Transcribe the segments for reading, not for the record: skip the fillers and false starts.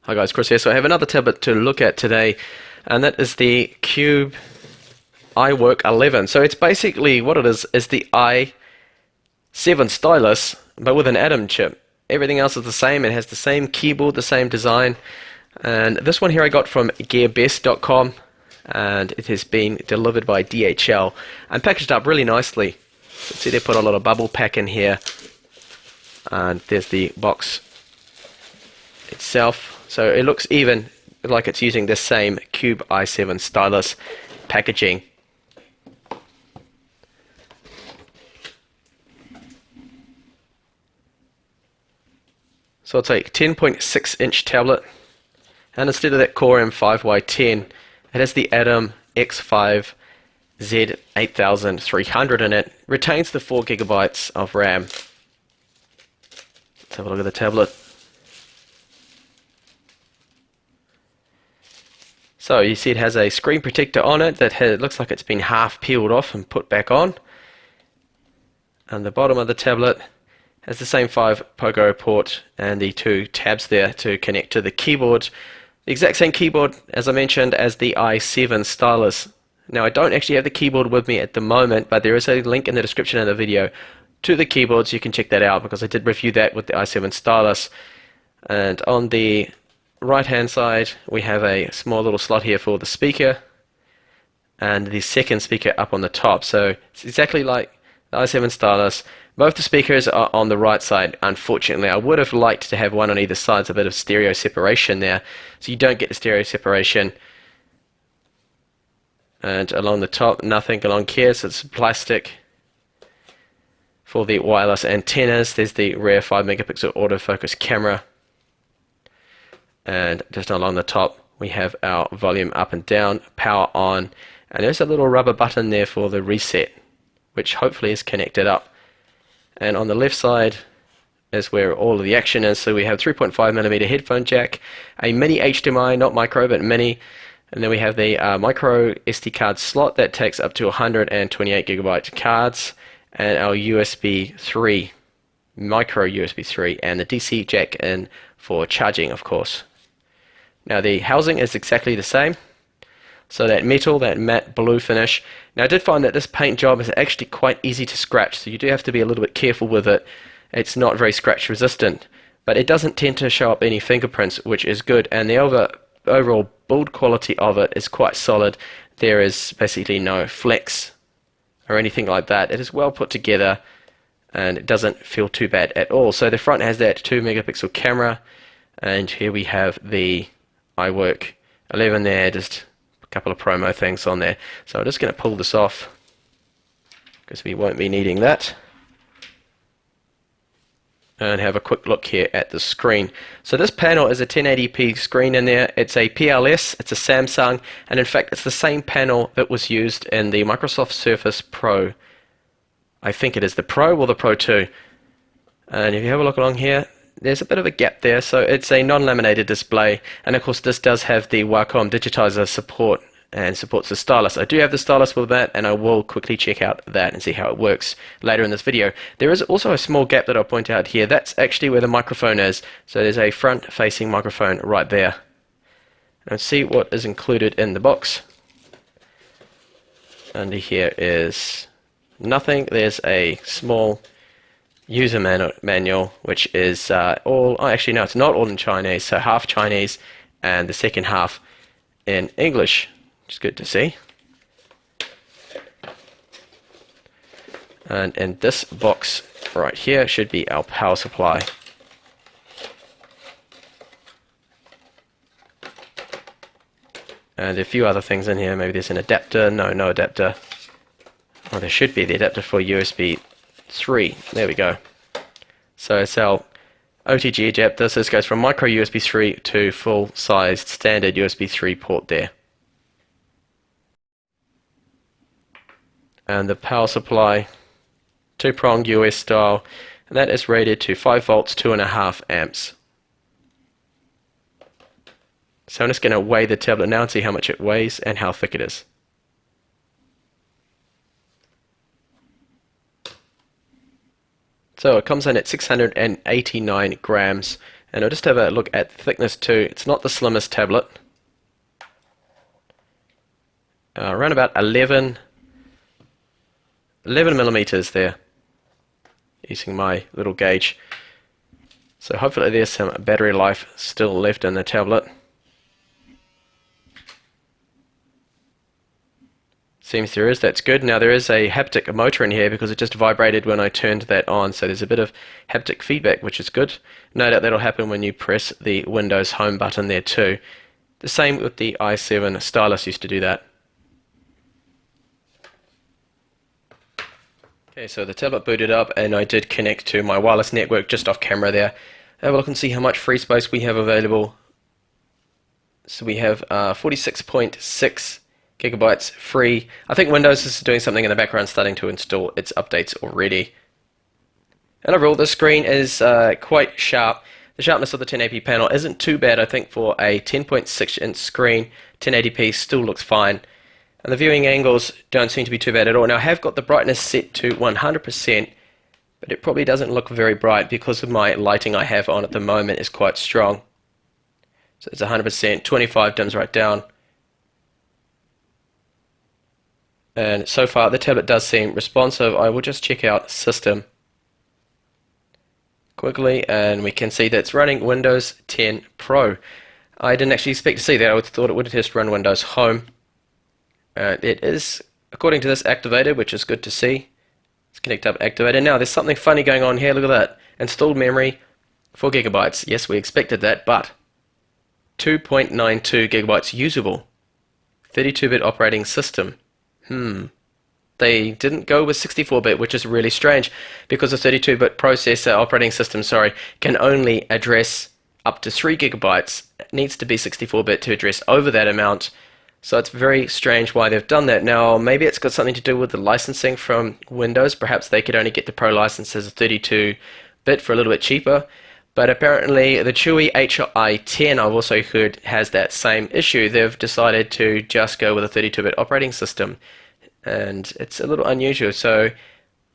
Hi guys, Chris here. So I have another tablet to look at today, and that is the Cube iwork11. So it's basically what it is the i7 Stylus, but with an Atom chip. Everything else is the same. It has the same keyboard, the same design. And this one here I got from gearbest.com, and it has been delivered by DHL and packaged up really nicely. You can see they put a lot of bubble pack in here, and there's the box itself. So it looks even like it's using the same Cube i7 Stylus packaging. So it's a 10.6-inch tablet, and instead of that Core M5Y10, it has the Atom X5 Z8300 in it. Retains the 4 gigabytes of RAM. Let's have a look at the tablet. So you see it has a screen protector on it that looks like it's been half peeled off and put back on. And the bottom of the tablet has the same 5 Pogo port and the 2 tabs there to connect to the keyboard. The exact same keyboard, as I mentioned, as the i7 Stylus. Now I don't actually have the keyboard with me at the moment, but there is a link in the description of the video to the keyboard, so you can check that out because I did review that with the i7 Stylus. And on the right hand side we have a small little slot here for the speaker and the second speaker up on the top. So it's exactly like the i7 Stylus. Both the speakers are on the right side. Unfortunately, I would have liked to have one on either side, so a bit of stereo separation there, so you don't get the stereo separation. And along the top, nothing along here, so it's plastic. For the wireless antennas, there's the rear 5 megapixel autofocus camera. And just along the top we have our volume up and down, power on, and there's a little rubber button there for the reset, which hopefully is connected up. And on the left side is where all of the action is. So we have 3.5mm headphone jack, a mini HDMI, not micro but mini, and then we have the micro SD card slot that takes up to 128 gigabyte cards, and our USB 3, micro USB 3, and the DC jack in for charging, of course. Now the housing is exactly the same, so that metal, that matte blue finish. Now I did find that this paint job is actually quite easy to scratch, so you do have to be a little bit careful with it. It's not very scratch resistant, but it doesn't tend to show up any fingerprints, which is good, and the overall build quality of it is quite solid. There is basically no flex or anything like that. It is well put together and it doesn't feel too bad at all. So the front has that 2 megapixel camera, and here we have the iwork11 there, just a couple of promo things on there. So I'm just going to pull this off because we won't be needing that, and have a quick look here at the screen. So this panel is a 1080p screen in there. It's a PLS, it's a Samsung, and in fact it's the same panel that was used in the Microsoft Surface Pro. I think it is the Pro or the Pro 2. And if you have a look along here, there's a bit of a gap there, so it's a non-laminated display, and of course this does have the Wacom digitizer support and supports the stylus. I do have the stylus with that, and I will quickly check out that and see how it works later in this video. There is also a small gap that I'll point out here. That's actually where the microphone is, so there's a front-facing microphone right there. Let's see what is included in the box. Under here is nothing. There's a small user manual, which is actually no, it's not all in Chinese, so half Chinese and the second half in English, which is good to see. And in this box right here should be our power supply. And a few other things in here. Maybe there's an adapter. No adapter. Oh, there should be the adapter for USB 3. There we go. So it's our OTG adapter. So this goes from micro USB 3 to full-sized standard USB 3 port there. And the power supply, 2-prong US style, and that is rated to 5 volts, 2.5 amps. So I'm just going to weigh the tablet now and see how much it weighs and how thick it is. So it comes in at 689 grams, And I'll just have a look at the thickness too. It's not the slimmest tablet. Around about 11 millimeters there, using my little gauge. So hopefully there's some battery life still left in the tablet. Seems there is, that's good. Now there is a haptic motor in here because it just vibrated when I turned that on, so there's a bit of haptic feedback, which is good. No doubt that'll happen when you press the Windows Home button there too. The same with the i7 Stylus used to do that. Okay, so the tablet booted up and I did connect to my wireless network just off camera there. Have a look and see how much free space we have available. So we have 46.6 gigabytes free. I think Windows is doing something in the background, starting to install its updates already. And overall, the screen is quite sharp. The sharpness of the 1080p panel isn't too bad. I think for a 10.6-inch screen, 1080p still looks fine. And the viewing angles don't seem to be too bad at all. Now I have got the brightness set to 100%, but it probably doesn't look very bright because of my lighting I have on at the moment is quite strong. So it's 100%, 25 dims right down. And so far the tablet does seem responsive. I will just check out System quickly and we can see that it's running Windows 10 Pro. I didn't actually expect to see that. I thought it would just run Windows Home. It is, according to this, activated, which is good to see. It's connect up activated. Now there's something funny going on here. Look at that. Installed memory 4 gigabytes. Yes, we expected that, but 2.92 gigabytes usable. 32-bit operating system. They didn't go with 64-bit, which is really strange because the 32-bit processor operating system, can only address up to 3 gigabytes. It needs to be 64-bit to address over that amount. So it's very strange why they've done that. Now maybe it's got something to do with the licensing from Windows. Perhaps they could only get the Pro license as a 32-bit for a little bit cheaper. But apparently the Chewy Hi10, I've also heard, has that same issue. They've decided to just go with a 32-bit operating system. And it's a little unusual. So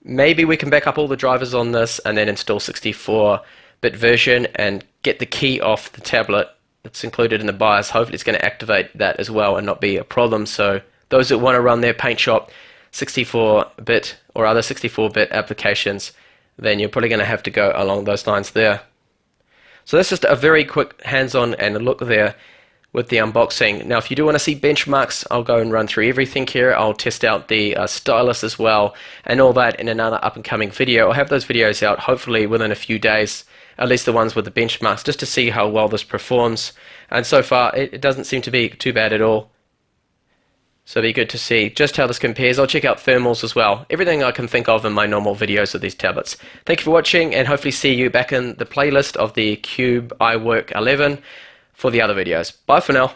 maybe we can back up all the drivers on this and then install 64-bit version and get the key off the tablet that's included in the BIOS. Hopefully it's going to activate that as well and not be a problem. So those that want to run their Paint Shop 64-bit or other 64-bit applications, then you're probably going to have to go along those lines there. So that's just a very quick hands-on and a look there with the unboxing. Now if you do want to see benchmarks, I'll go and run through everything here. I'll test out the Stylus as well and all that in another up-and-coming video. I'll have those videos out hopefully within a few days, at least the ones with the benchmarks, just to see how well this performs. And so far it doesn't seem to be too bad at all. So it'll be good to see just how this compares. I'll check out thermals as well. Everything I can think of in my normal videos of these tablets. Thank you for watching and hopefully see you back in the playlist of the Cube iWork 11 for the other videos. Bye for now.